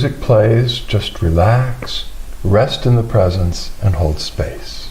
music plays, just relax, rest in the presence, and hold space.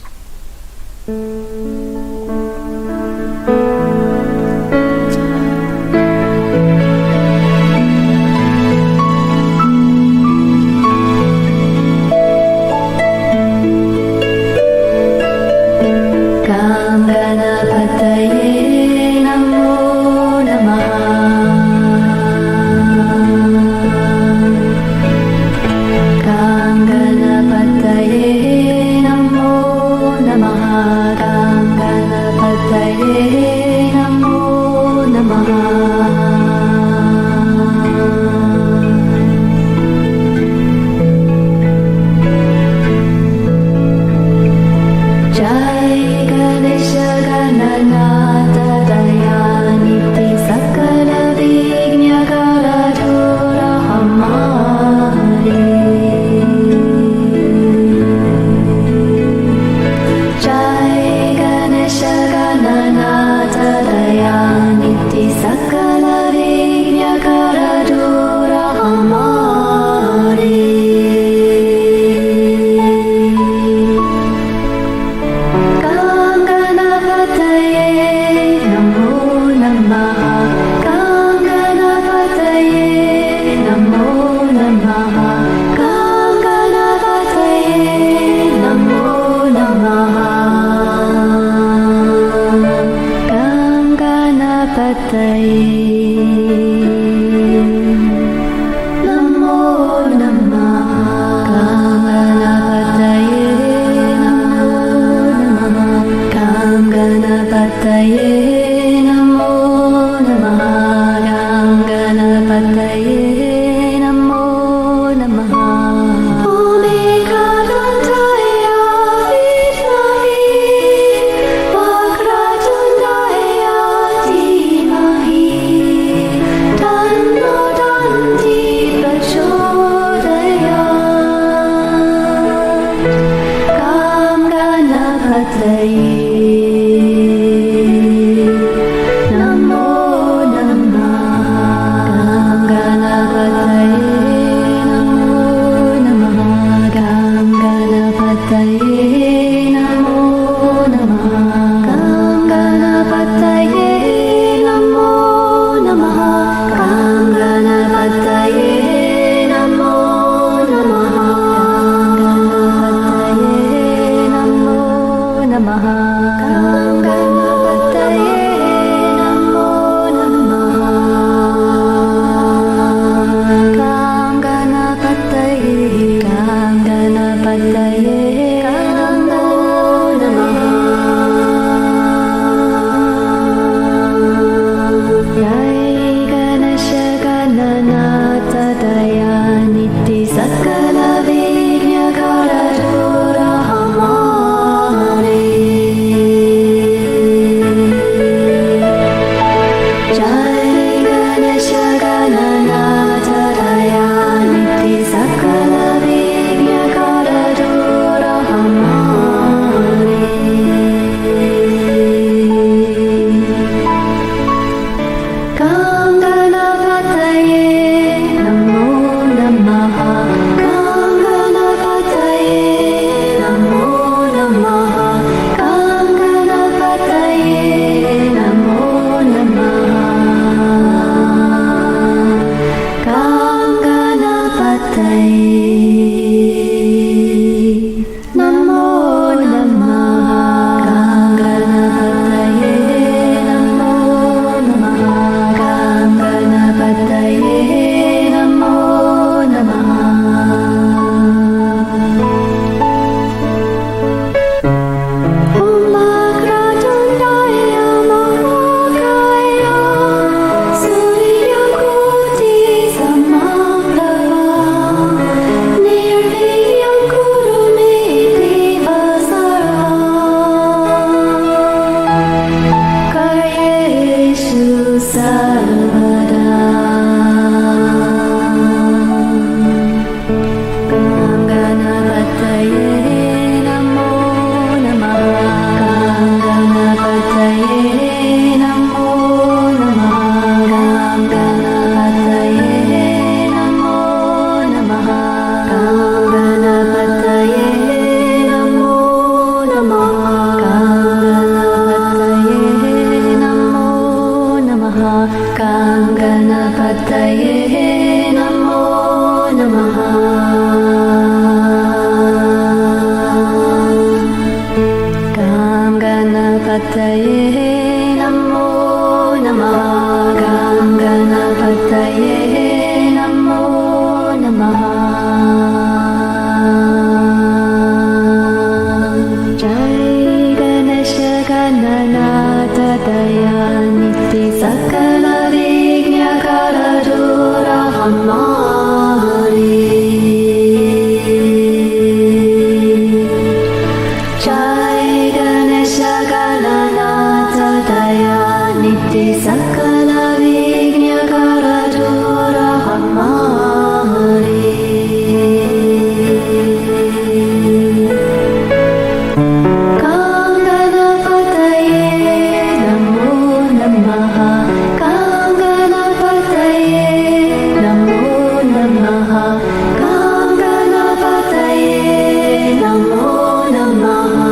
namaha. Ganganapataye namo namaha.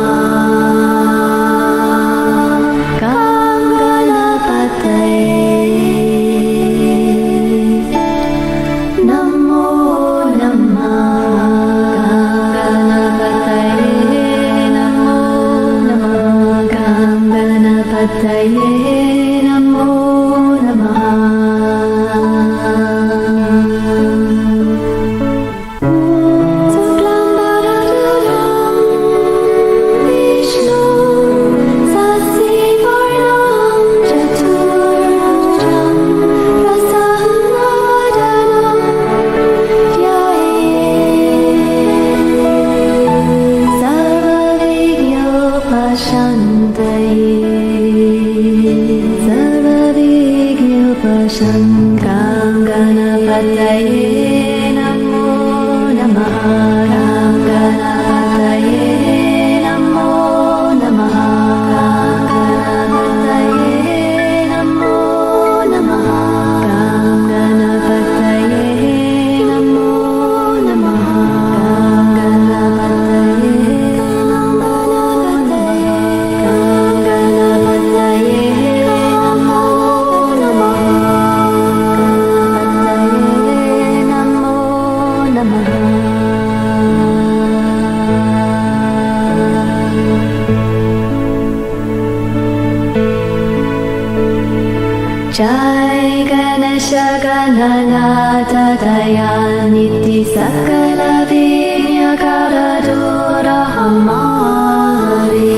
Jai Ganesha Gananatha Dayaniti Sakala Vignakara Dura Hamari.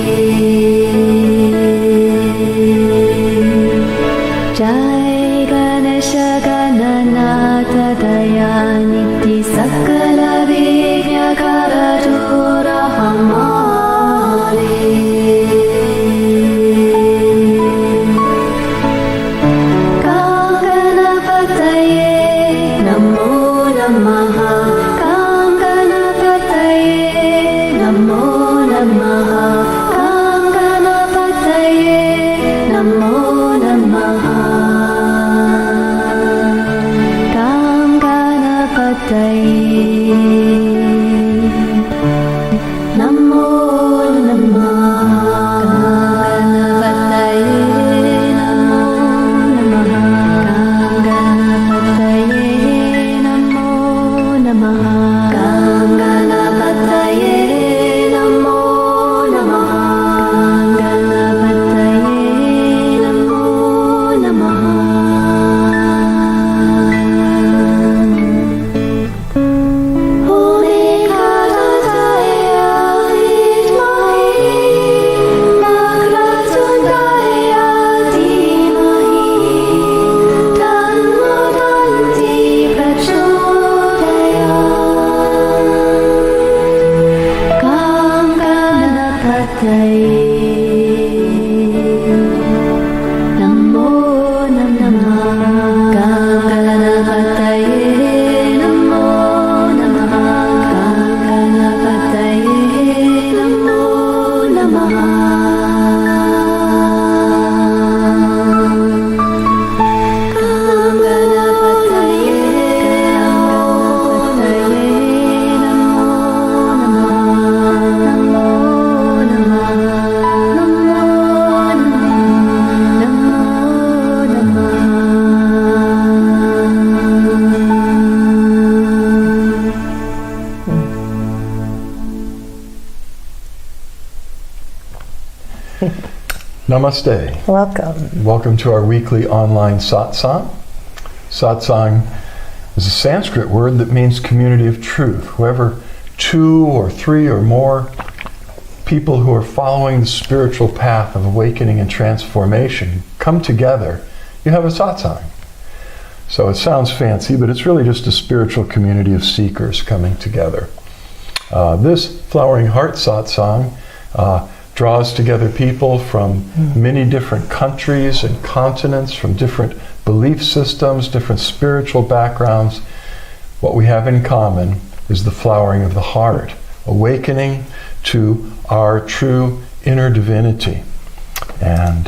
Jai Ganesha Gananatha Dayaniti Sakala Vignakara Dura Hamari. Namaste. Welcome. Welcome to our weekly online satsang. Satsang is a Sanskrit word that means community of truth. Whoever two or three or more people who are following the spiritual path of awakening and transformation come together, you have a satsang. So it sounds fancy, but it's really just a spiritual community of seekers coming together. This Flowering Heart satsang draws together people from many different countries and continents, from different belief systems, different spiritual backgrounds. What we have in common is the flowering of the heart, awakening to our true inner divinity. And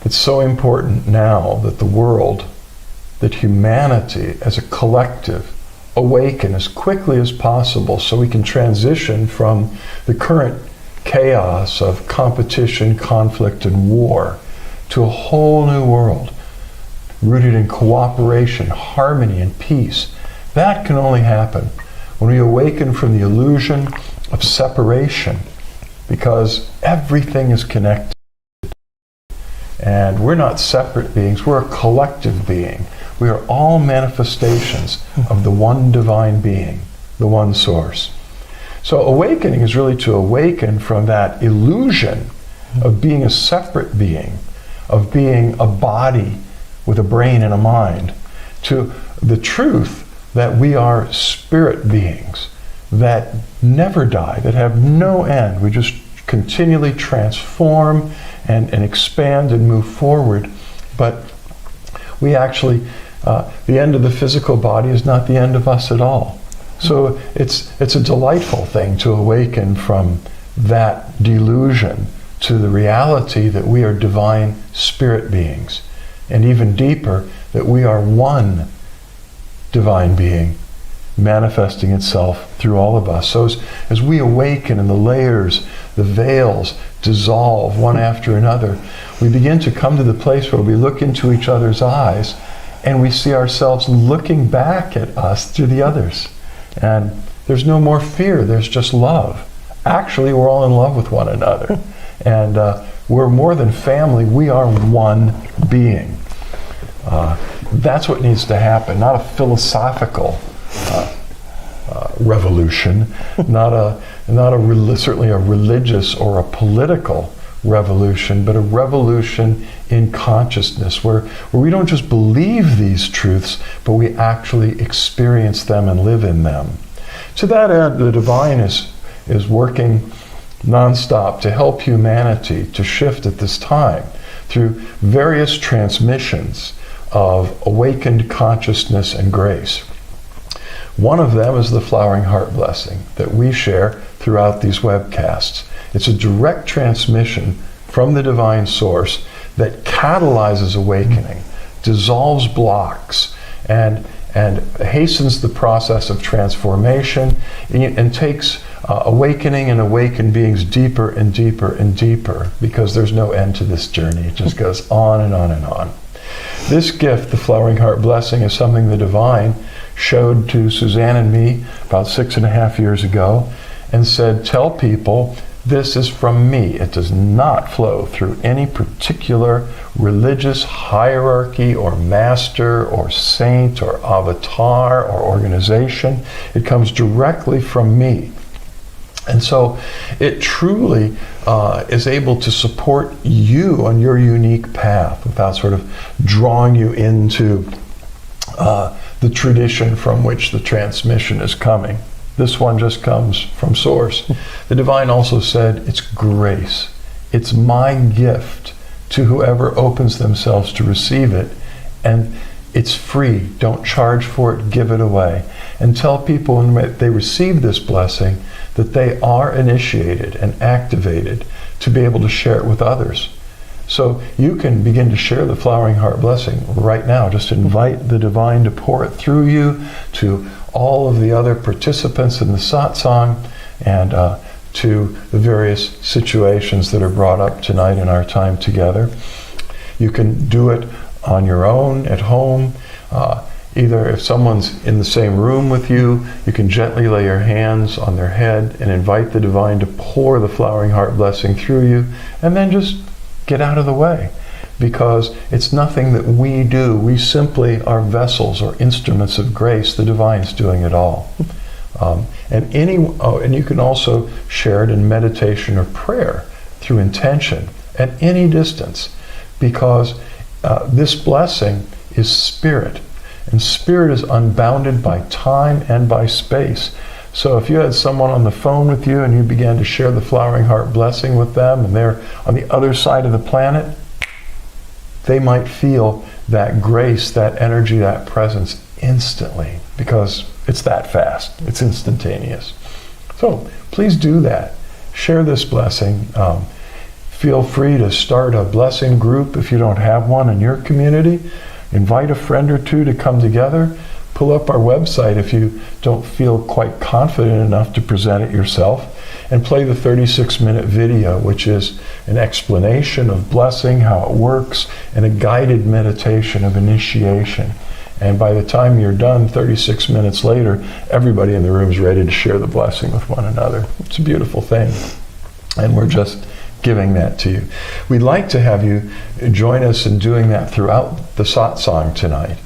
it's so important now that the world that humanity as a collective awaken as quickly as possible so we can transition from the current chaos of competition, conflict, and war to a whole new world rooted in cooperation, harmony, and peace. That can only happen when we awaken from the illusion of separation, because everything is connected. And we're not separate beings, we're a collective being. We are all manifestations of the one divine being, the one source. So awakening is really to awaken from that illusion of being a separate being, of being a body with a brain and a mind, to the truth that we are spirit beings that never die, that have no end. We just continually transform and expand and move forward. But we actually, the end of the physical body is not the end of us at all. So it's a delightful thing to awaken from that delusion to the reality that we are divine spirit beings. And even deeper, that we are one divine being manifesting itself through all of us. So as we awaken and the layers, the veils dissolve one after another, we begin to come to the place where we look into each other's eyes and we see ourselves looking back at us through the others. And there's no more fear, there's just love. Actually, we're all in love with one another. And we're more than family, we are one being. That's what needs to happen, not a philosophical revolution, certainly a religious or a political revolution, but a revolution in consciousness where we don't just believe these truths, but we actually experience them and live in them. To that end, the divine is working nonstop to help humanity to shift at this time through various transmissions of awakened consciousness and grace. One of them is the Flowering Heart Blessing that we share throughout these webcasts. It's a direct transmission from the divine source that catalyzes awakening, dissolves blocks, and hastens the process of transformation and takes awakening and awakened beings deeper and deeper and deeper, because there's no end to this journey. It just goes on and on and on. This gift, the Flowering Heart Blessing, is something the divine showed to Suzanne and me about 6.5 years ago and said, tell people this is from me. It does not flow through any particular religious hierarchy or master or saint or avatar or organization. It comes directly from me. And so it truly is able to support you on your unique path without sort of drawing you into the tradition from which the transmission is coming. This one just comes from source. The divine also said, it's grace. It's my gift to whoever opens themselves to receive it. And it's free. Don't charge for it. Give it away. And tell people when they receive this blessing that they are initiated and activated to be able to share it with others. So you can begin to share the Flowering Heart Blessing right now. Just invite the divine to pour it through you to all of the other participants in the satsang and to the various situations that are brought up tonight in our time together. You can do it on your own, at home. Either if someone's in the same room with you, you can gently lay your hands on their head and invite the divine to pour the Flowering Heart Blessing through you, and then just get out of the way, because it's nothing that we do. We simply are vessels or instruments of grace. The divine's doing it all. And you can also share it in meditation or prayer through intention at any distance, because this blessing is spirit. And spirit is unbounded by time and by space. So if you had someone on the phone with you and you began to share the Flowering Heart Blessing with them and they're on the other side of the planet, they might feel that grace, that energy, that presence instantly, because it's that fast. It's instantaneous. So please do that. Share this blessing. Feel free to start a blessing group if you don't have one in your community. invite a friend or two to come together. Pull up our website if you don't feel quite confident enough to present it yourself, and play the 36-minute video, which is an explanation of blessing, how it works, and a guided meditation of initiation. And by the time you're done, 36 minutes later, everybody in the room is ready to share the blessing with one another. It's a beautiful thing. And we're just giving that to you. We'd like to have you join us in doing that throughout the satsang tonight.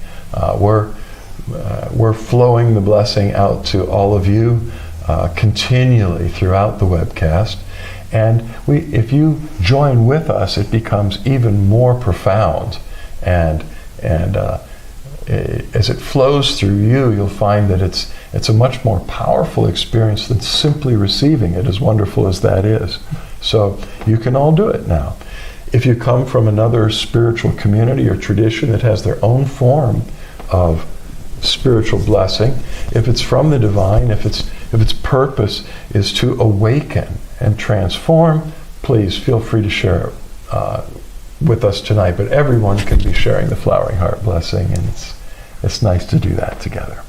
We're flowing the blessing out to all of you continually throughout the webcast. And if you join with us, it becomes even more profound. And as it flows through you, you'll find that it's a much more powerful experience than simply receiving it, as wonderful as that is. So you can all do it now. If you come from another spiritual community or tradition that has their own form of spiritual blessing, if it's from the divine, if its purpose is to awaken and transform, please feel free to share it with us tonight. But everyone can be sharing the Flowering Heart blessing, and it's nice to do that together.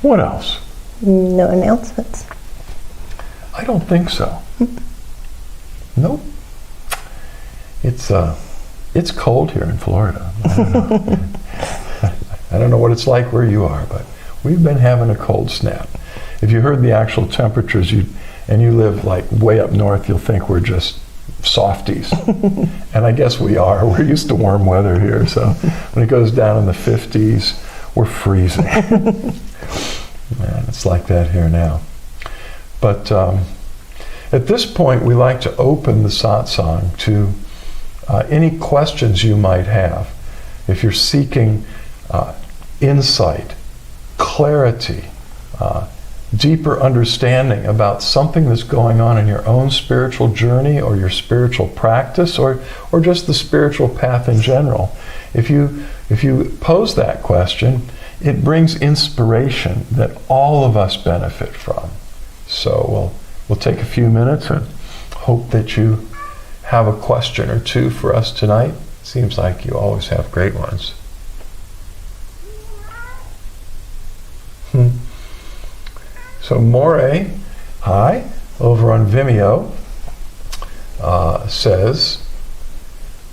What else? No announcements. I don't think so. Nope. It's cold here in Florida. I don't know what it's like where you are, but we've been having a cold snap. If you heard the actual temperatures, and you live like way up north, you'll think we're just softies. And I guess we are. We're used to warm weather here, so when it goes down in the 50s, we're freezing. Man, it's like that here now. But at this point, we like to open the satsang to any questions you might have. If you're seeking insight, clarity, deeper understanding about something that's going on in your own spiritual journey or your spiritual practice or just the spiritual path in general, if you pose that question, it brings inspiration that all of us benefit from. So we'll take a few minutes and hope that you have a question or two for us tonight. Seems like you always have great ones. So More, hi, over on Vimeo, says,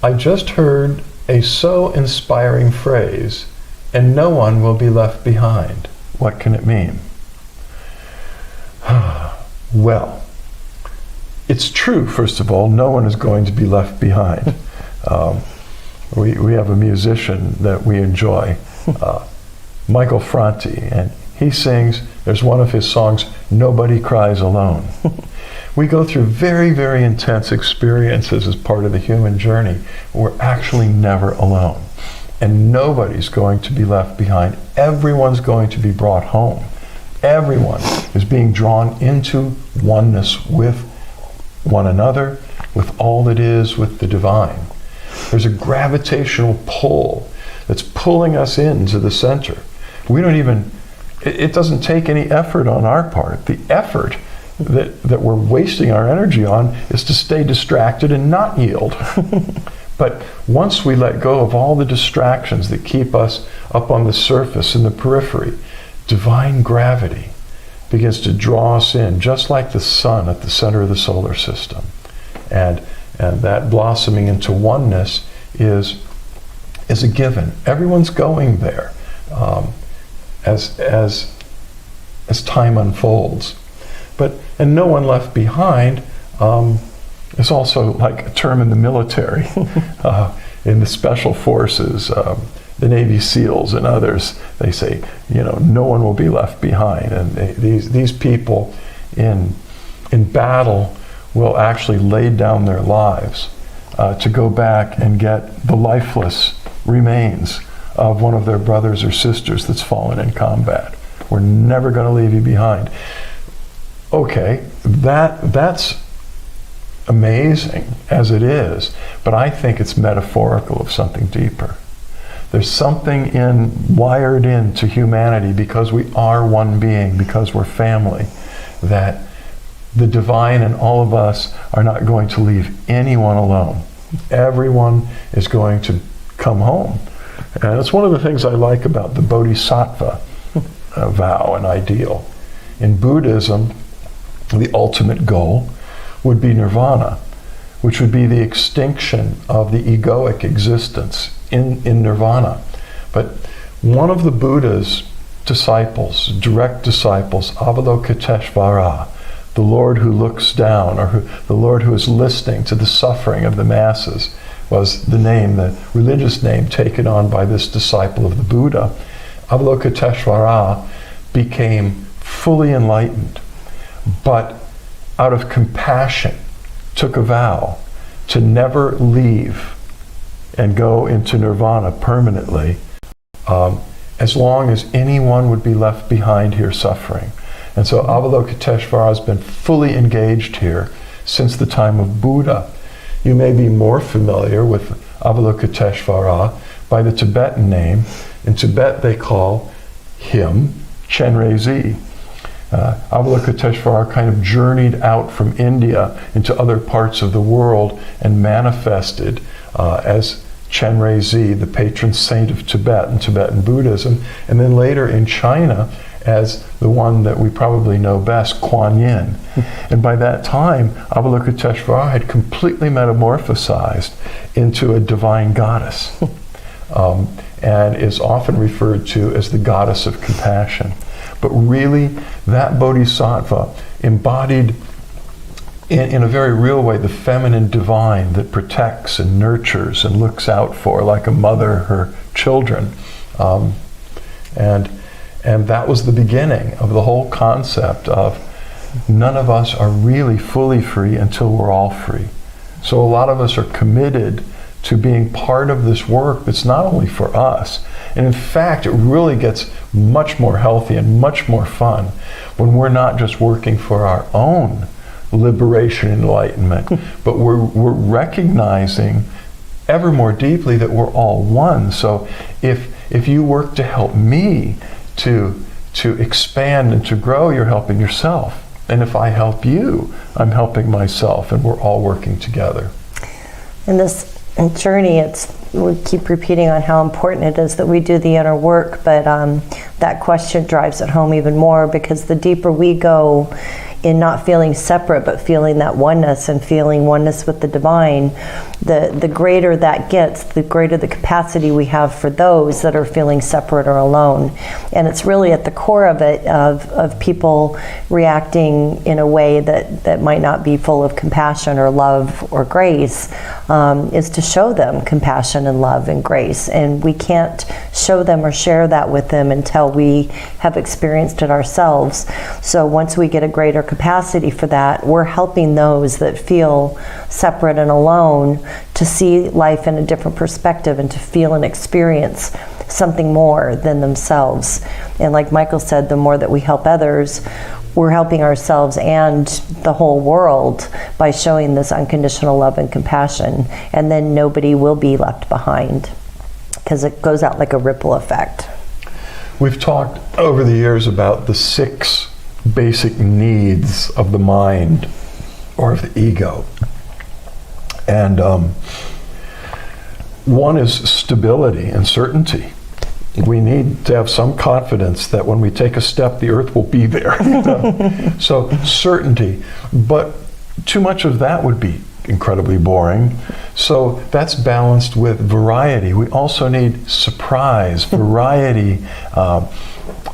I just heard a so inspiring phrase, and no one will be left behind. What can it mean? Well, it's true, first of all, no one is going to be left behind. We have a musician that we enjoy, Michael Franti, and he sings, there's one of his songs, Nobody Cries Alone. We go through very, very intense experiences as part of the human journey. We're actually never alone. And nobody's going to be left behind. Everyone's going to be brought home. Everyone is being drawn into oneness with one another, with all that is, with the divine. There's a gravitational pull that's pulling us into the center. It doesn't take any effort on our part. The effort that we're wasting our energy on is to stay distracted and not yield. But once we let go of all the distractions that keep us up on the surface in the periphery, divine gravity begins to draw us in, just like the sun at the center of the solar system. And that blossoming into oneness is a given. Everyone's going there as time unfolds. And no one left behind is also like a term in the military, in the special forces, the Navy SEALs and others. They say, no one will be left behind. And these people in battle will actually lay down their lives to go back and get the lifeless remains of one of their brothers or sisters that's fallen in combat. We're never going to leave you behind. Okay, that's amazing as it is, but I think it's metaphorical of something deeper. There's something wired into humanity, because we are one being, because we're family, that the divine and all of us are not going to leave anyone alone. Everyone is going to come home. And it's one of the things I like about the bodhisattva vow and ideal. In Buddhism, the ultimate goal would be nirvana, which would be the extinction of the egoic existence in nirvana. But one of the Buddha's disciples, direct disciples, Avalokiteshvara, the Lord who looks down, or the Lord who is listening to the suffering of the masses, was the name, the religious name taken on by this disciple of the Buddha. Avalokiteshvara became fully enlightened, but out of compassion took a vow to never leave and go into nirvana permanently, as long as anyone would be left behind here suffering. And so Avalokiteshvara has been fully engaged here since the time of Buddha. You may be more familiar with Avalokiteshvara by the Tibetan name. In Tibet they call him Chenrezig. Avalokiteshvara kind of journeyed out from India into other parts of the world and manifested as Chenrezig, the patron saint of Tibet and Tibetan Buddhism, and then later in China as the one that we probably know best, Kuan Yin. And by that time, Avalokiteshvara had completely metamorphosized into a divine goddess, and is often referred to as the goddess of compassion. But really, that bodhisattva embodied in a very real way the feminine divine that protects and nurtures and looks out for, like a mother, her children. And that was the beginning of the whole concept of none of us are really fully free until we're all free. So a lot of us are committed to being part of this work that's not only for us, and in fact, it really gets much more healthy and much more fun when we're not just working for our own liberation and enlightenment, but we're recognizing ever more deeply that we're all one. So if you work to help me to expand and to grow, you're helping yourself. And if I help you, I'm helping myself, and we're all working together. In this journey, we keep repeating on how important it is that we do the inner work, but that question drives it home even more, because the deeper we go in not feeling separate, but feeling that oneness and feeling oneness with the divine, the greater that gets, the greater the capacity we have for those that are feeling separate or alone. And it's really at the core of it, of people reacting in a way that might not be full of compassion or love or grace, is to show them compassion and love and grace. And we can't show them or share that with them until we have experienced it ourselves. So once we get a greater capacity for that, we're helping those that feel separate and alone to see life in a different perspective and to feel and experience something more than themselves. And like Michael said, the more that we help others, we're helping ourselves and the whole world by showing this unconditional love and compassion. And then nobody will be left behind, because it goes out like a ripple effect. We've talked over the years about the 6 basic needs of the mind or of the ego. And one is stability and certainty. We need to have some confidence that when we take a step, the earth will be there. So certainty, but too much of that would be incredibly boring. So that's balanced with variety. We also need surprise, variety,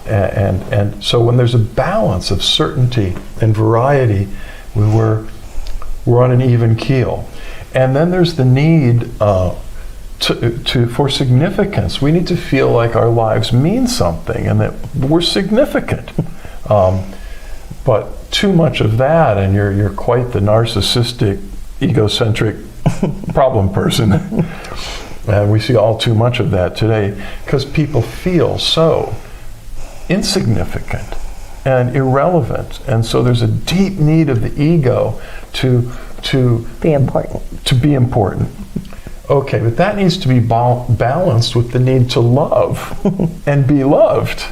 and so when there's a balance of certainty and variety, we're on an even keel. And then there's the need for significance. We need to feel like our lives mean something and that we're significant. But too much of that, and you're quite the narcissistic, egocentric problem person. And we see all too much of that today because people feel so insignificant and irrelevant. And so there's a deep need of the ego to Be important. To be important. Okay, but that needs to be balanced with the need to love and be loved.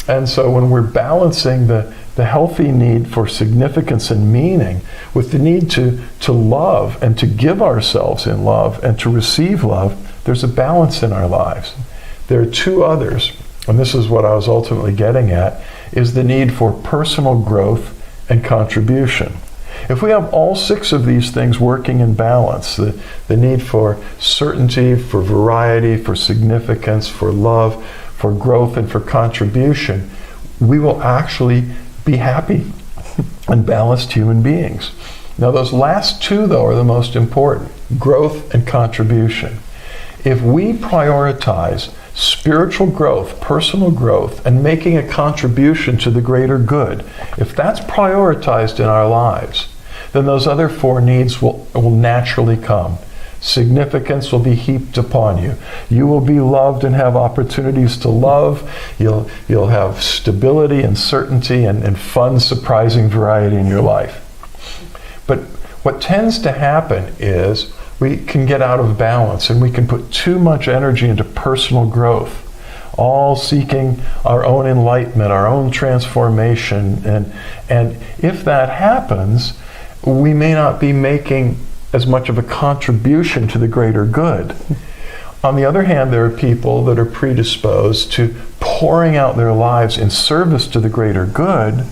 And so when we're balancing the healthy need for significance and meaning with the need to love and to give ourselves in love and to receive love, there's a balance in our lives. There are two others, and this is what I was ultimately getting at, is the need for personal growth and contribution. If we have all six of these things working in balance, the need for certainty, for variety, for significance, for love, for growth, and for contribution, we will actually be happy and balanced human beings. Now those last two, though, are the most important, growth and contribution. If we prioritize spiritual growth, personal growth, and making a contribution to the greater good, if that's prioritized in our lives, then those other four needs will naturally come. Significance will be heaped upon you. You will be loved and have opportunities to love. You'll have stability and certainty and fun, surprising variety in your life. But what tends to happen is we can get out of balance and we can put too much energy into personal growth, all seeking our own enlightenment, our own transformation. And if that happens, we may not be making as much of a contribution to the greater good. On the other hand, there are people that are predisposed to pouring out their lives in service to the greater good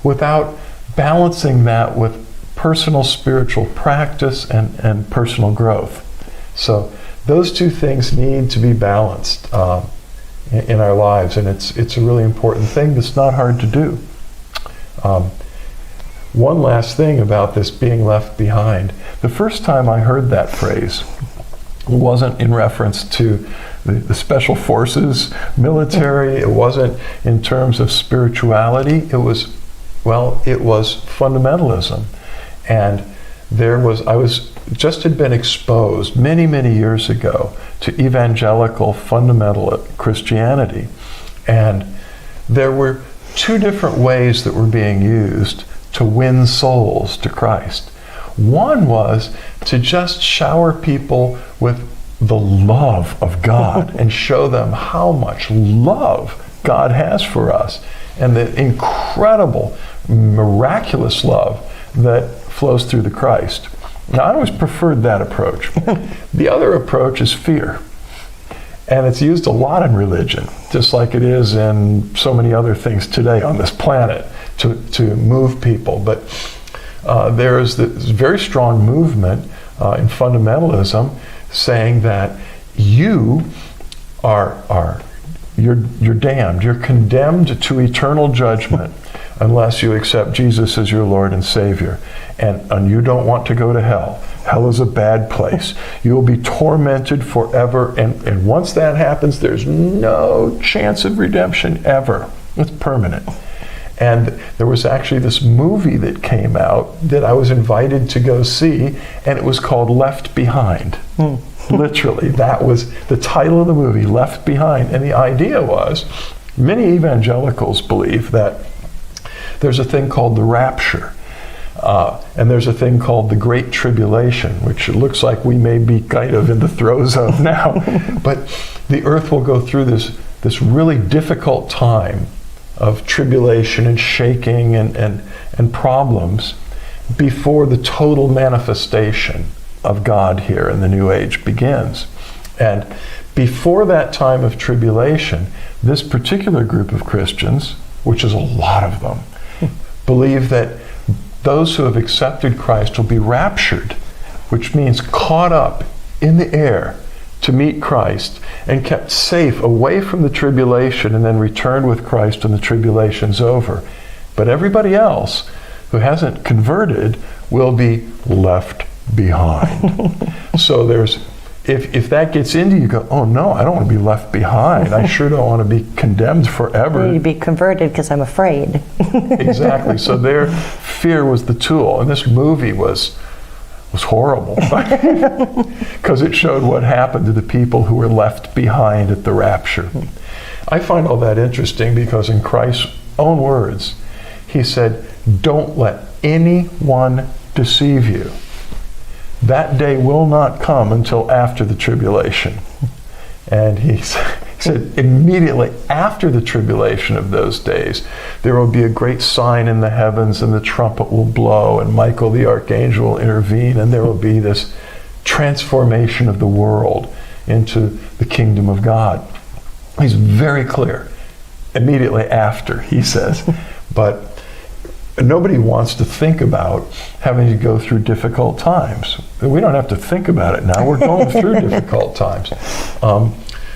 without balancing that with personal spiritual practice and personal growth. So those two things need to be balanced in our lives, and it's a really important thing that's not hard to do. One last thing about this being left behind. The first time I heard that phrase wasn't in reference to the special forces, military. It wasn't in terms of spirituality. It was fundamentalism. And had been exposed many, many years ago to evangelical fundamental Christianity. And there were two different ways that were being used to win souls to Christ. One was to just shower people with the love of God and show them how much love God has for us and the incredible, miraculous love that flows through the Christ. Now, I always preferred that approach. The other approach is fear. And it's used a lot in religion, just like it is in so many other things today on this planet to move people. But there is this very strong movement in fundamentalism saying that you're damned, you're condemned to eternal judgment unless you accept Jesus as your Lord and Savior. And you don't want to go to hell. Hell is a bad place. You will be tormented forever. And once that happens, there's no chance of redemption ever. It's permanent. And there was actually this movie that came out that I was invited to go see, and it was called Left Behind. Literally, that was the title of the movie, Left Behind. And the idea was, many evangelicals believe that there's a thing called the rapture. And there's a thing called the Great Tribulation, which it looks like we may be kind of in the throes of now. But the earth will go through this really difficult time of tribulation and shaking and problems before the total manifestation of God here in the New Age begins. And before that time of tribulation, this particular group of Christians, which is a lot of them, believe that those who have accepted Christ will be raptured, which means caught up in the air to meet Christ and kept safe away from the tribulation and then returned with Christ when the tribulation's over. But everybody else who hasn't converted will be left behind. So if that gets into you, go, oh no, I don't want to be left behind. I sure don't want to be condemned forever. I need to be converted because I'm afraid. Exactly. So their fear was the tool. And this movie was horrible because it showed what happened to the people who were left behind at the rapture. I find all that interesting because in Christ's own words, he said, don't let anyone deceive you. That day will not come until after the tribulation. And he said, immediately after the tribulation of those days, there will be a great sign in the heavens, and the trumpet will blow, and Michael the archangel will intervene, and there will be this transformation of the world into the kingdom of God. He's very clear. Immediately after, he says, but nobody wants to think about having to go through difficult times. We don't have to think about it now. We're going through difficult times.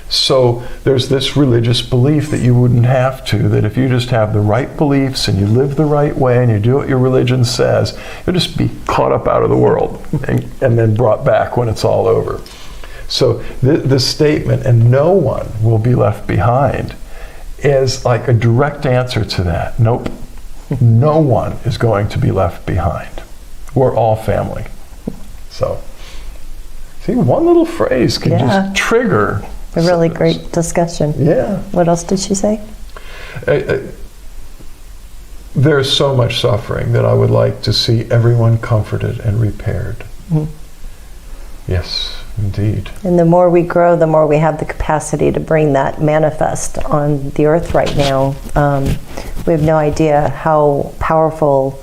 So there's this religious belief that you wouldn't have to, that if you just have the right beliefs and you live the right way and you do what your religion says, you'll just be caught up out of the world and then brought back when it's all over. So this statement, and no one will be left behind, is like a direct answer to that. Nope. No one is going to be left behind. We're all family. So, see, one little phrase can just trigger a really great discussion. Yeah. What else did she say? There's so much suffering that I would like to see everyone comforted and repaired. Mm-hmm. Yes, indeed. And the more we grow, the more we have the capacity to bring that manifest on the earth right now. We have no idea how powerful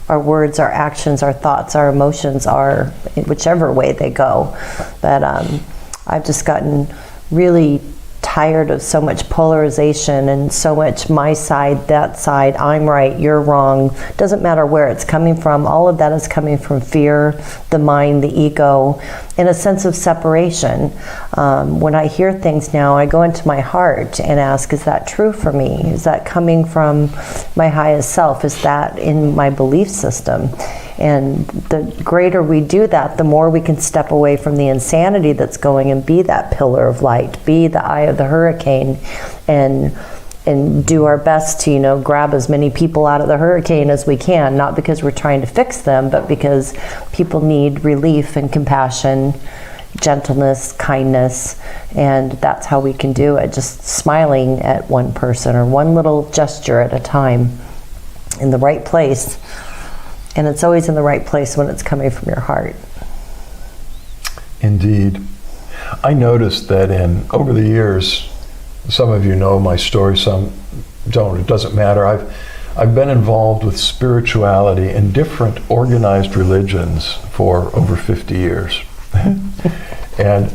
our words, our actions, our thoughts, our emotions are, in whichever way they go. But I've just gotten really tired of so much polarization and so much my side, that side, I'm right, you're wrong. Doesn't matter where it's coming from. All of that is coming from fear, the mind, the ego, and a sense of separation. When I hear things now, I go into my heart and ask, is that true for me? Is that coming from my highest self? Is that in my belief system? And the greater we do that, the more we can step away from the insanity that's going and be that pillar of light, be the eye of the hurricane, and do our best to, grab as many people out of the hurricane as we can, not because we're trying to fix them, but because people need relief and compassion, gentleness, kindness, and that's how we can do it, just smiling at one person or one little gesture at a time in the right place. And it's always in the right place when it's coming from your heart. Indeed. I noticed that over the years, some of you know my story, some don't. It doesn't matter. I've been involved with spirituality in different organized religions for over 50 years. And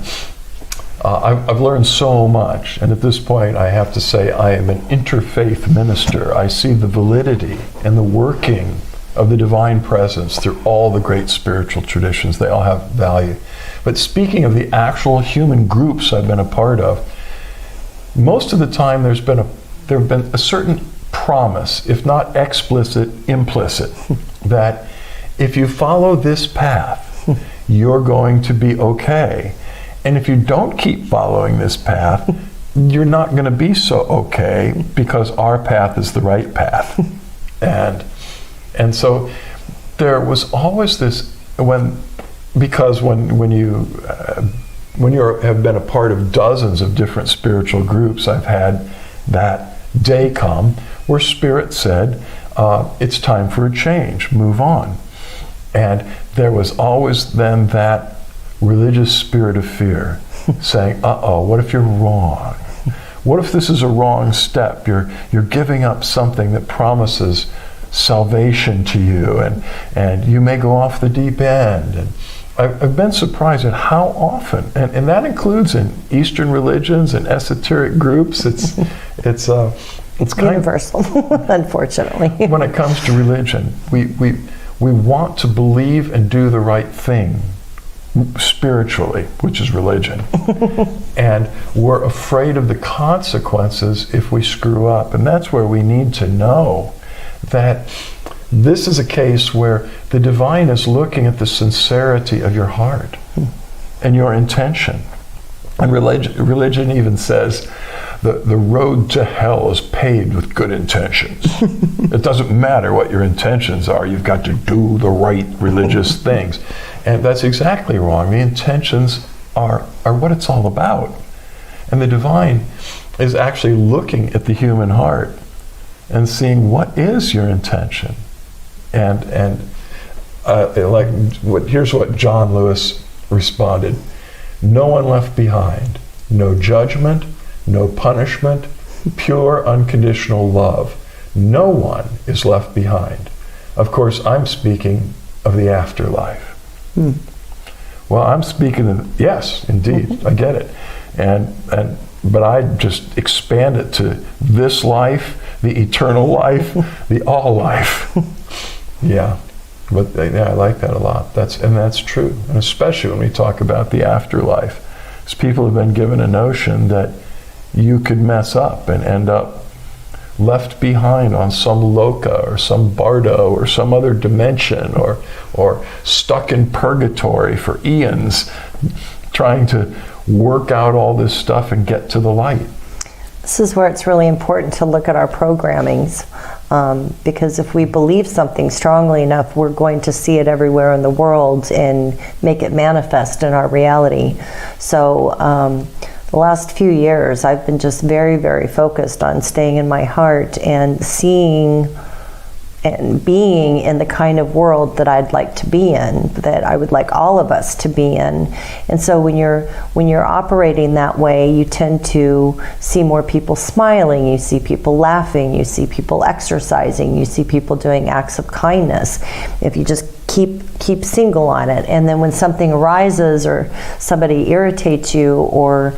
I've learned so much. And at this point, I have to say I am an interfaith minister. I see the validity and the working of the divine presence through all the great spiritual traditions. They all have value. But speaking of the actual human groups I've been a part of, most of the time there have been a certain promise, if not explicit, implicit, that if you follow this path, you're going to be okay. And if you don't keep following this path, you're not going to be so okay, because our path is the right path. And so there was always this, because when you have been a part of dozens of different spiritual groups, I've had that day come where Spirit said, it's time for a change, move on. And there was always then that religious spirit of fear saying, what if you're wrong? What if this is a wrong step? You're giving up something that promises salvation to you, and you may go off the deep end. And I've been surprised at how often, and that includes in Eastern religions and esoteric groups. It's kind universal, unfortunately. When it comes to religion, we want to believe and do the right thing spiritually, which is religion. And we're afraid of the consequences if we screw up. And that's where we need to know that this is a case where the divine is looking at the sincerity of your heart and your intention. And religion even says the road to hell is paved with good intentions. It doesn't matter what your intentions are, you've got to do the right religious things. And that's exactly wrong. The intentions are what it's all about. And the divine is actually looking at the human heart and seeing what is your intention. And here's what John Lewis responded: no one left behind, no judgment, no punishment, pure unconditional love. No one is left behind. Of course, I'm speaking of the afterlife. Well, I'm speaking of, yes, indeed, I get it. But I just expand it to this life, the eternal life, the all life. Yeah, but yeah, I like that a lot. That's true, and especially when we talk about the afterlife, because people have been given a notion that you could mess up and end up left behind on some loka or some bardo or some other dimension, or stuck in purgatory for eons, trying to work out all this stuff and get to the light. This is where it's really important to look at our programmings, because if we believe something strongly enough, we're going to see it everywhere in the world and make it manifest in our reality. So the last few years, I've been just very, very focused on staying in my heart and seeing and being in the kind of world that I'd like to be in, that I would like all of us to be in. And so when you're operating that way, you tend to see more people smiling, you see people laughing, you see people exercising, you see people doing acts of kindness. If you just keep single on it, and then when something arises or somebody irritates you or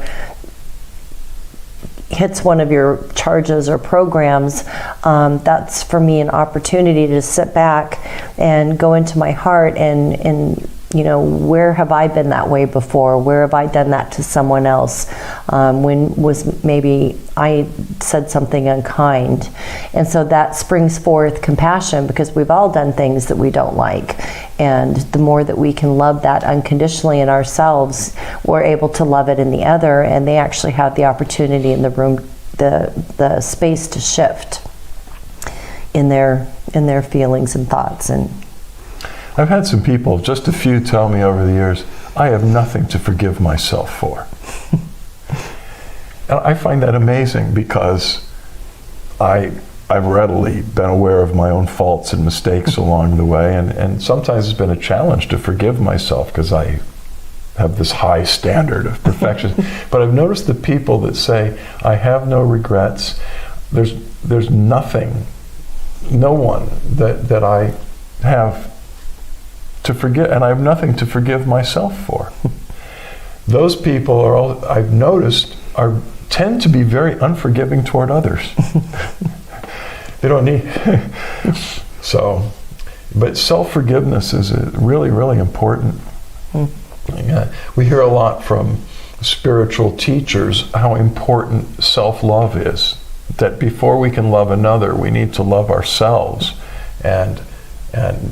hits one of your charges or programs, that's for me an opportunity to sit back and go into my heart and where have I been that way before? Where have I done that to someone else? When was maybe I said something unkind? And so that springs forth compassion, because we've all done things that we don't like. And the more that we can love that unconditionally in ourselves, we're able to love it in the other, and they actually have the opportunity in the room, the space to shift in their feelings and thoughts. And I've had some people, just a few, tell me over the years, I have nothing to forgive myself for. And I find that amazing, because I've readily been aware of my own faults and mistakes along the way, and sometimes it's been a challenge to forgive myself because I have this high standard of perfection. But I've noticed the people that say, I have no regrets, there's nothing, no one that I have to forget, and I have nothing to forgive myself for. Those people are I've noticed, tend to be very unforgiving toward others. They don't need so, but self-forgiveness is really, really important. We hear a lot from spiritual teachers how important self-love is, that before we can love another, we need to love ourselves, and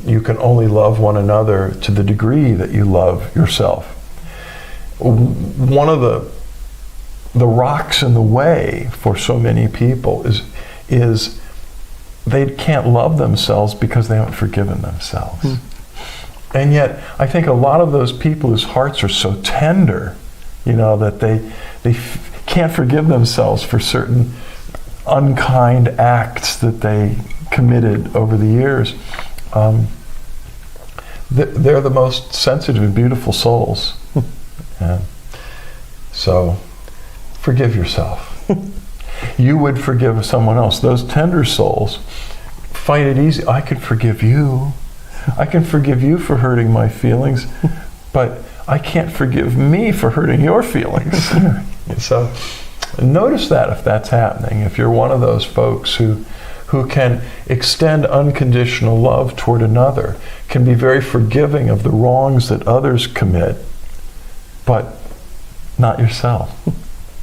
you can only love one another to the degree that you love yourself. One of the rocks in the way for so many people is they can't love themselves because they haven't forgiven themselves. And yet, I think a lot of those people whose hearts are so tender, that they can't forgive themselves for certain unkind acts that they committed over the years. They're the most sensitive and beautiful souls. And so, forgive yourself. You would forgive someone else. Those tender souls find it easy. I can forgive you. I can forgive you for hurting my feelings, but I can't forgive me for hurting your feelings. So notice that if that's happening. If you're one of those folks who can extend unconditional love toward another, can be very forgiving of the wrongs that others commit, but not yourself.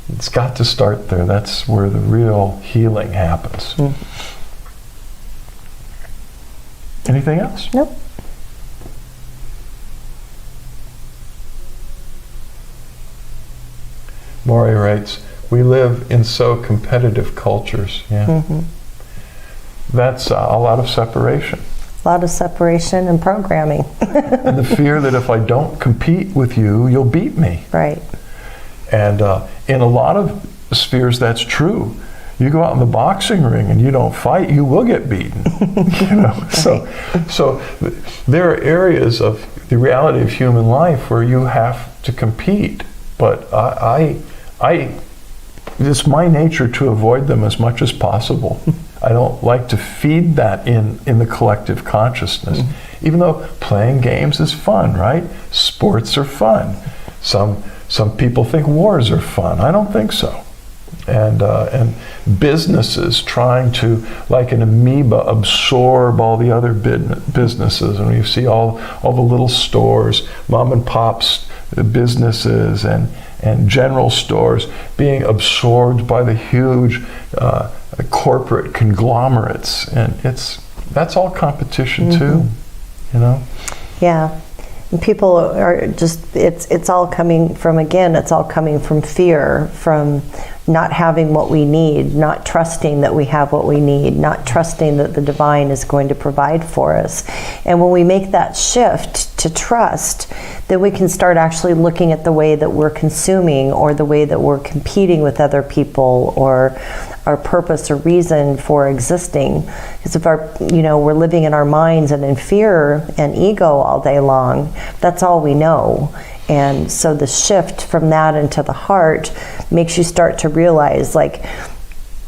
It's got to start there. That's where the real healing happens. Anything else? Nope. Maury writes, we live in so competitive cultures. Yeah. That's a lot of separation. A lot of separation and programming. And the fear that if I don't compete with you, you'll beat me. Right. And in a lot of spheres, that's true. You go out in the boxing ring and you don't fight, you will get beaten. So there are areas of the reality of human life where you have to compete. But it's my nature to avoid them as much as possible. I don't like to feed that in the collective consciousness. Even though playing games is fun, right? Sports are fun. Some people think wars are fun. I don't think so. And businesses trying to, like an amoeba, absorb all the other businesses. And you see all the little stores, mom and pops businesses and general stores being absorbed by the huge corporate conglomerates. And that's all competition too, you know? Yeah. And people are just, it's all coming from, again, it's all coming from fear, from not having what we need, not trusting that we have what we need, not trusting that the divine is going to provide for us. And when we make that shift to trust, then we can start actually looking at the way that we're consuming, or the way that we're competing with other people, or our purpose or reason for existing. Because if we're living in our minds and in fear and ego all day long, that's all we know. And so the shift from that into the heart makes you start to realize, like a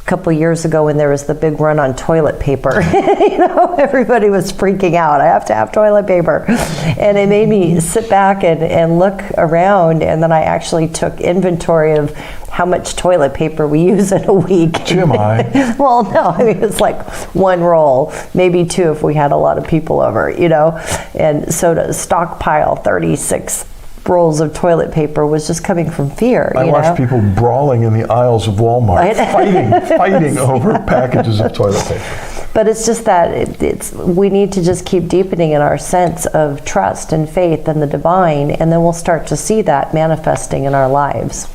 couple years ago when there was the big run on toilet paper, everybody was freaking out. I have to have toilet paper. And it made me sit back and look around, and then I actually took inventory of how much toilet paper we use in a week. TMI. Well, no, I mean, it's like one roll, maybe two if we had a lot of people over, And so to stockpile 36 rolls of toilet paper was just coming from fear. I watched people brawling in the aisles of Walmart, fighting over packages of toilet paper. But it's just that we need to just keep deepening in our sense of trust and faith in the divine, and then we'll start to see that manifesting in our lives.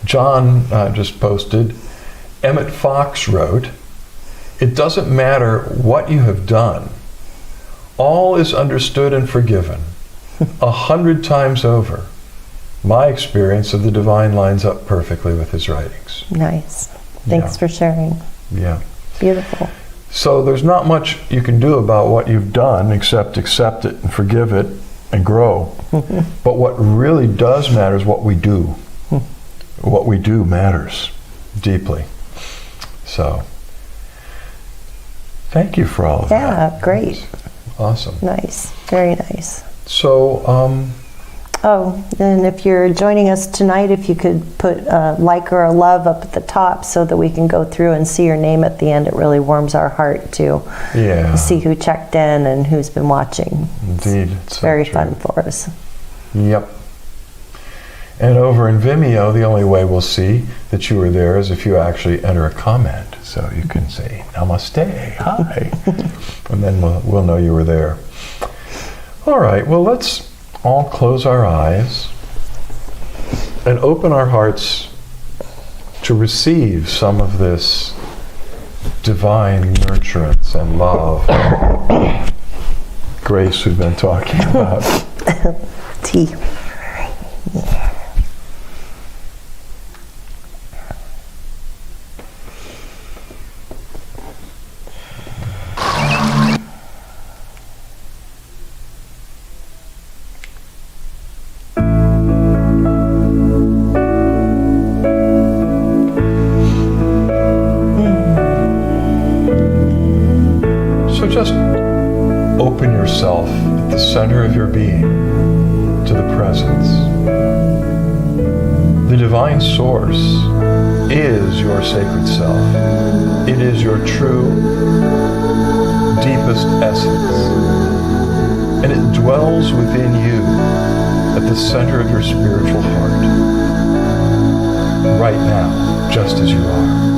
John just posted, Emmett Fox wrote, "It doesn't matter what you have done. All is understood and forgiven 100 times over. My experience of the divine lines up perfectly with his writings." Nice. Thanks for sharing. Yeah. Beautiful. So there's not much you can do about what you've done except accept it and forgive it and grow. But what really does matter is what we do. What we do matters deeply. So thank you for all of that. Yeah, great. Awesome. Nice. Very nice. So, and if you're joining us tonight, if you could put a like or a love up at the top so that we can go through and see your name at the end. It really warms our heart to see who checked in and who's been watching. Indeed. It's very fun for us. Yep. And over in Vimeo, the only way we'll see that you were there is if you actually enter a comment. So you can say, Namaste, hi. And then we'll know you were there. All right, well, let's all close our eyes and open our hearts to receive some of this divine nurturance and love, grace we've been talking about. Tea. Just open yourself at the center of your being to the presence. The divine source is your sacred self. It is your true, deepest essence. And it dwells within you at the center of your spiritual heart. Right now, just as you are.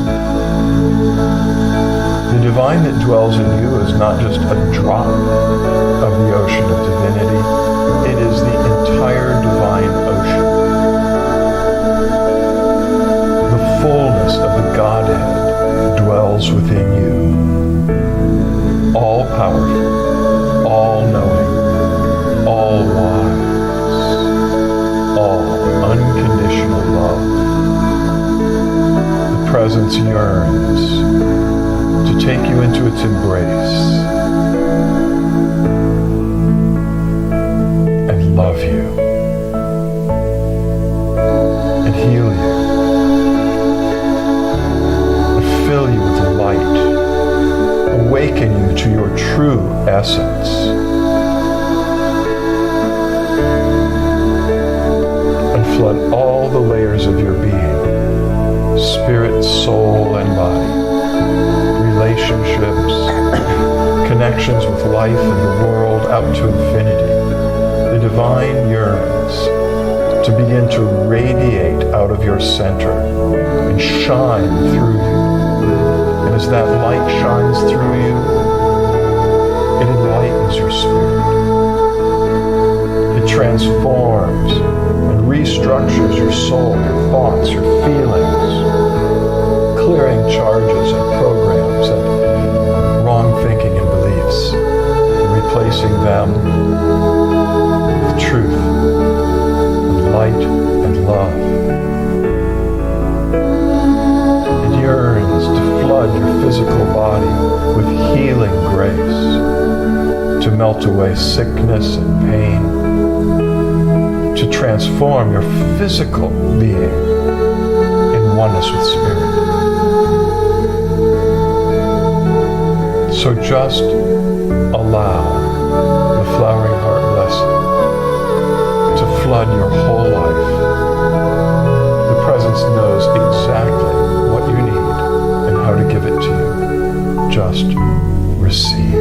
The divine that dwells in you is not just a drop of the ocean of divinity. It is the entire divine ocean. The fullness of the Godhead dwells within you. All powerful, all knowing, all wise, all unconditional love. The presence yearns to take you into its embrace and love you and heal you into your true essence. And flood all the layers of your being, spirit, soul, and body, relationships, connections with life and the world out to infinity. The divine yearns to begin to radiate out of your center and shine through you. And as that light shines through you, it enlightens your spirit. It transforms and restructures your soul, your thoughts, your feelings, clearing charges and programs and wrong thinking and beliefs, and replacing them with truth and light and love. It yearns to flood your physical body with healing grace, to melt away sickness and pain, to transform your physical being in oneness with spirit. So just allow the Flowering Heart blessing to flood your whole life. The presence knows exactly what you need and how to give it to you. Just receive.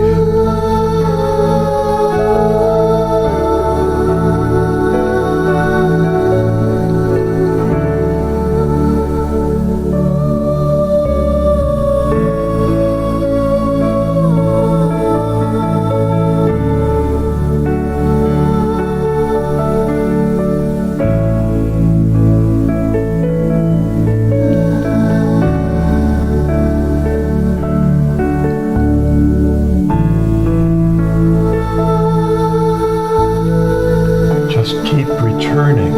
Keep returning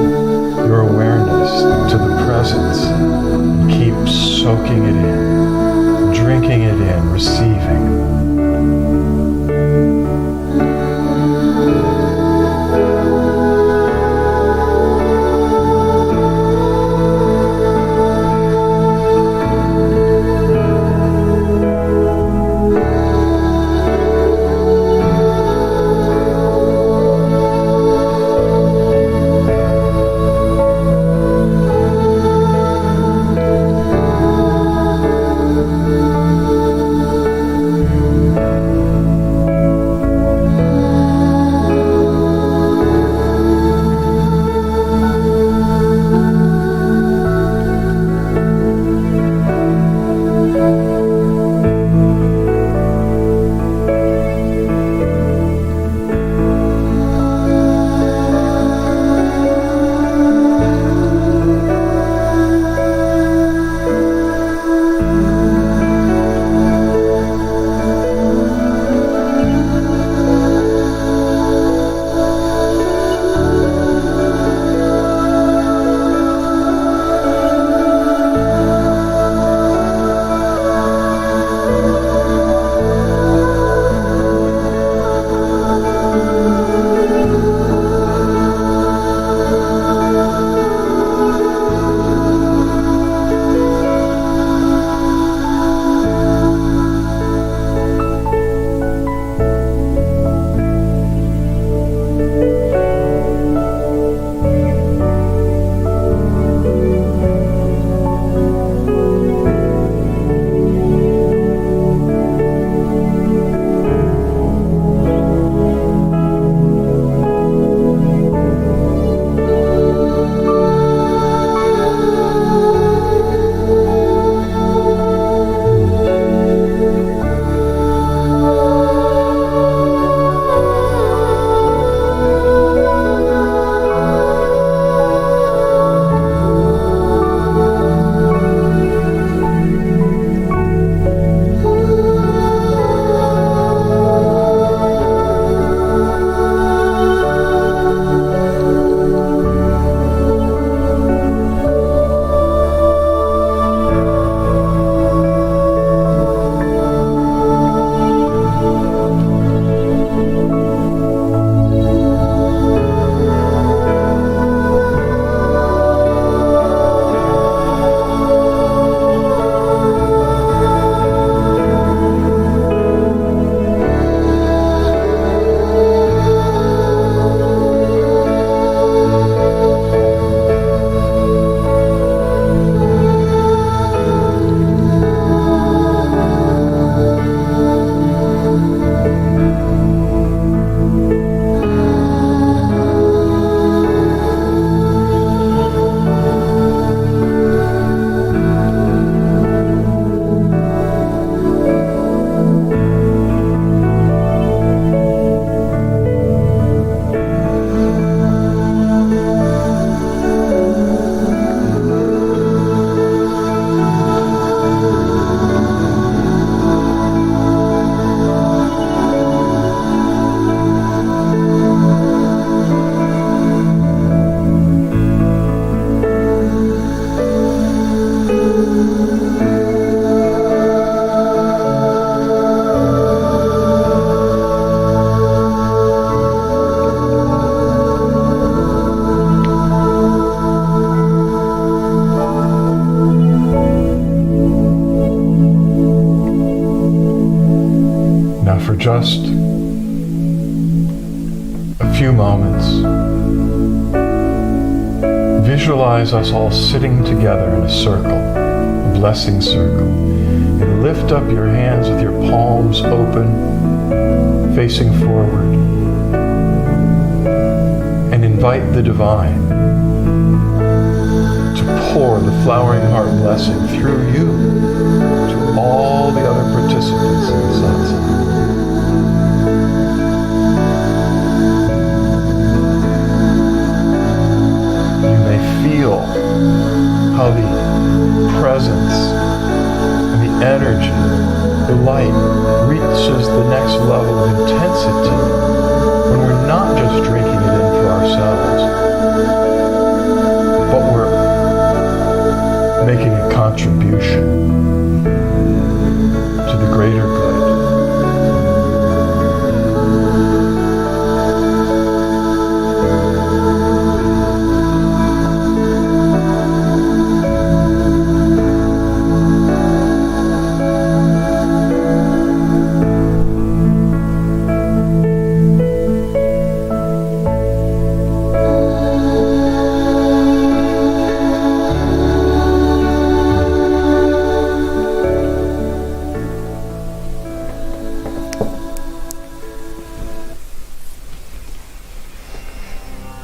your awareness to the presence. Keep soaking it in, drinking it in, receiving. for just a few moments, visualize us all sitting together in a circle, a blessing circle, and lift up your hands with your palms open, facing forward, and invite the divine to pour the flowering heart blessing through you to all the other participants in the satsang. You may feel how the presence and the energy, the light, reaches the next level of intensity when we're not just drinking it in for ourselves, but we're making a contribution to the greater good.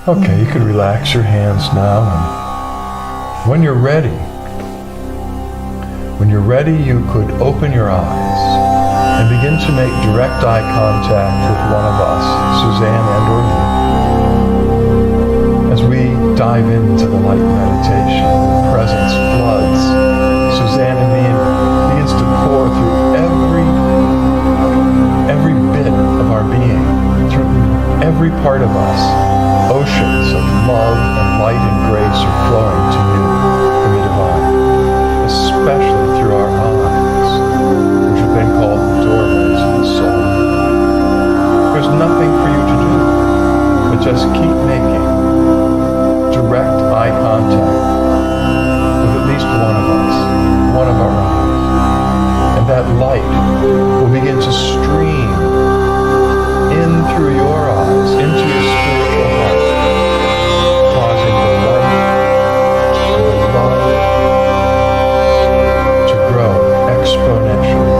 Okay, you can relax your hands now, and when you're ready, you could open your eyes and begin to make direct eye contact with one of us, Suzanne and or me. As we dive into the light meditation, the presence floods Suzanne and me and begins to pour through every bit of our being, through every part of us. Oceans of love and light and grace are flowing to you from the divine, especially through our eyes, which have been called the doorways of the soul. There's nothing for you to do, but just keep making direct eye contact with at least one of us, one of our eyes. And that light will begin to stream in through your eyes, into your spiritual heart, causing the light and the love to grow exponentially.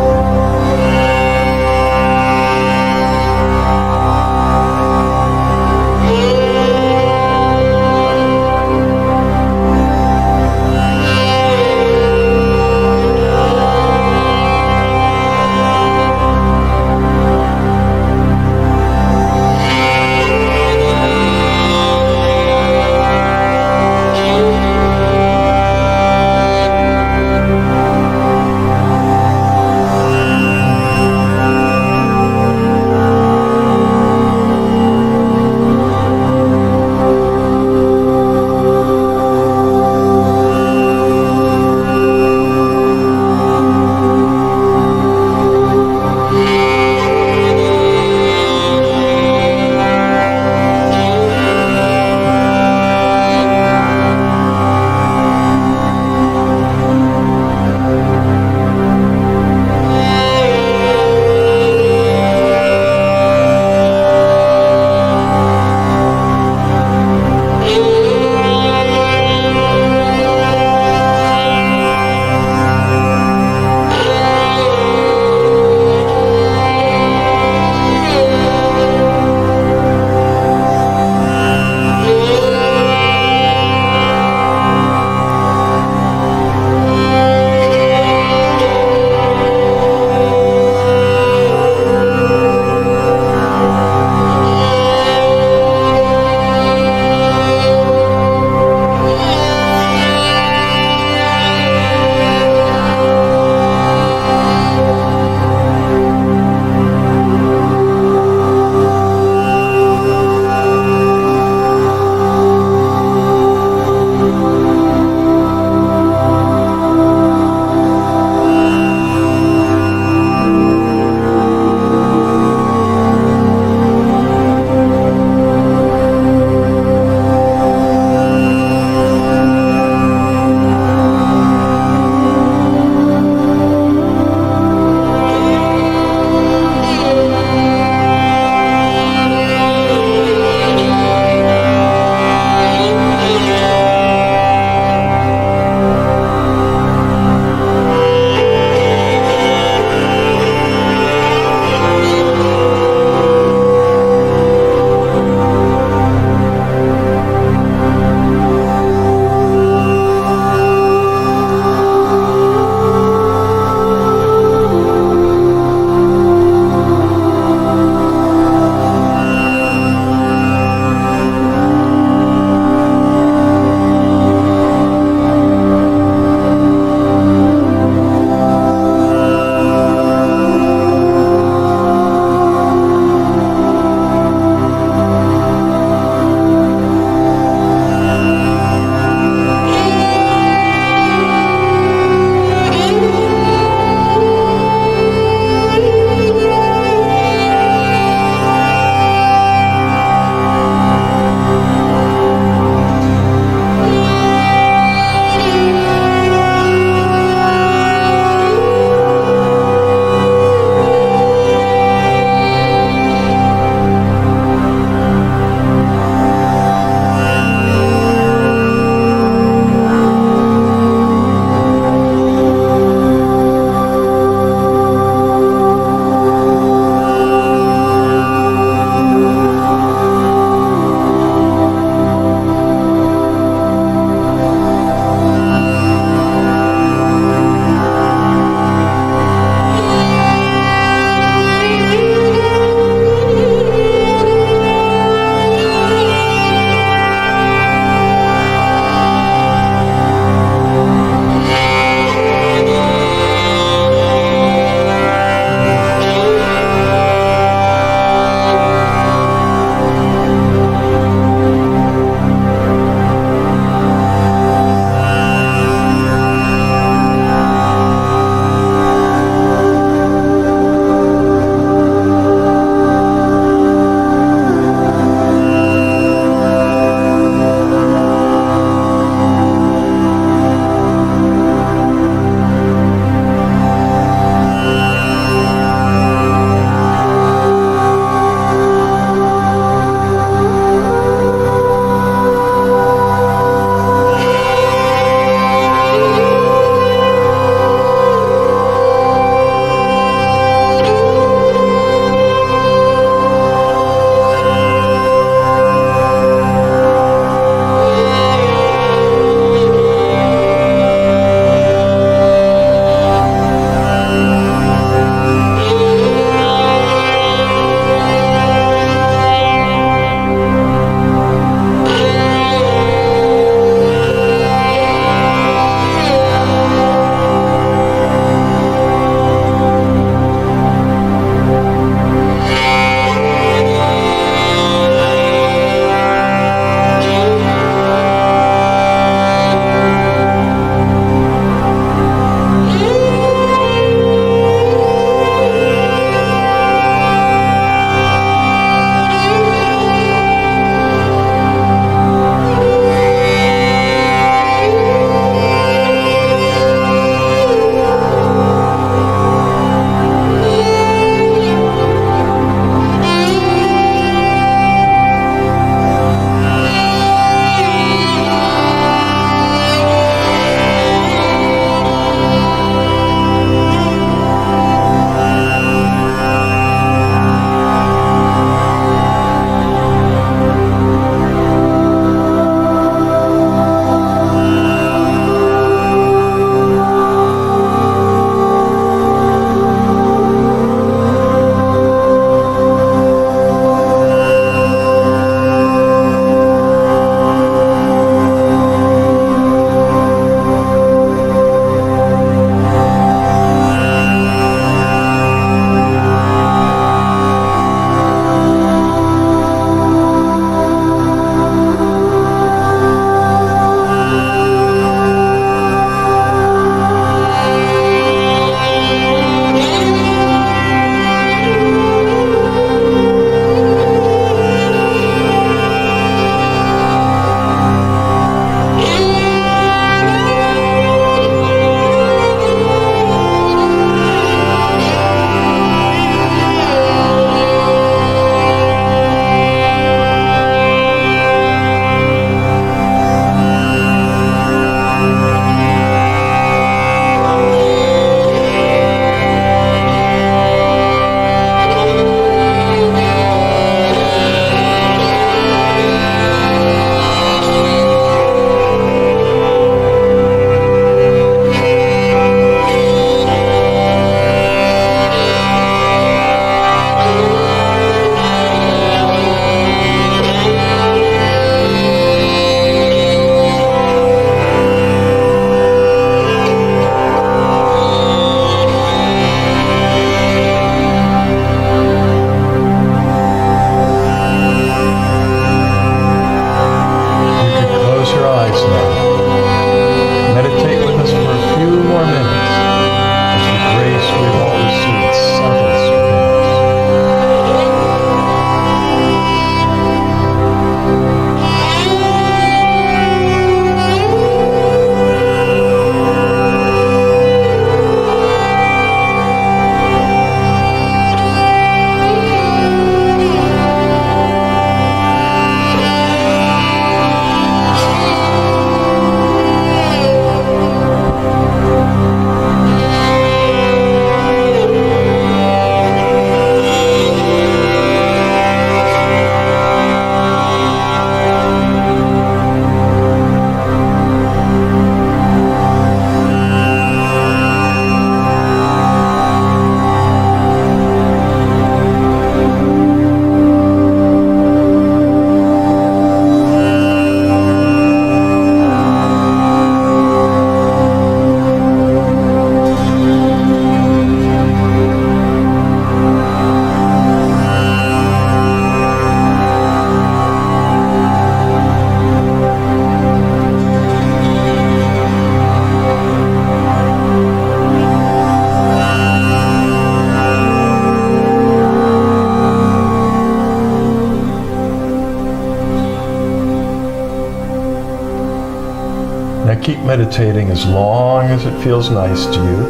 meditating as long as it feels nice to you.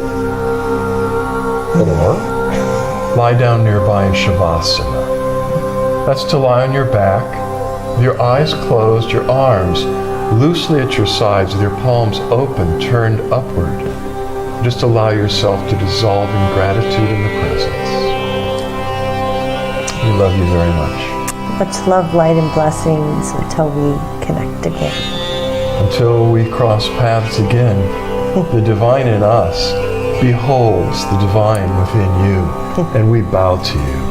Or lie down nearby in Shavasana. That's to lie on your back, with your eyes closed, your arms loosely at your sides, with your palms open, turned upward. Just allow yourself to dissolve in gratitude in the presence. We love you very much. Much love, light, and blessings until we connect again. Until we cross paths again, the divine in us beholds the divine within you, and we bow to you.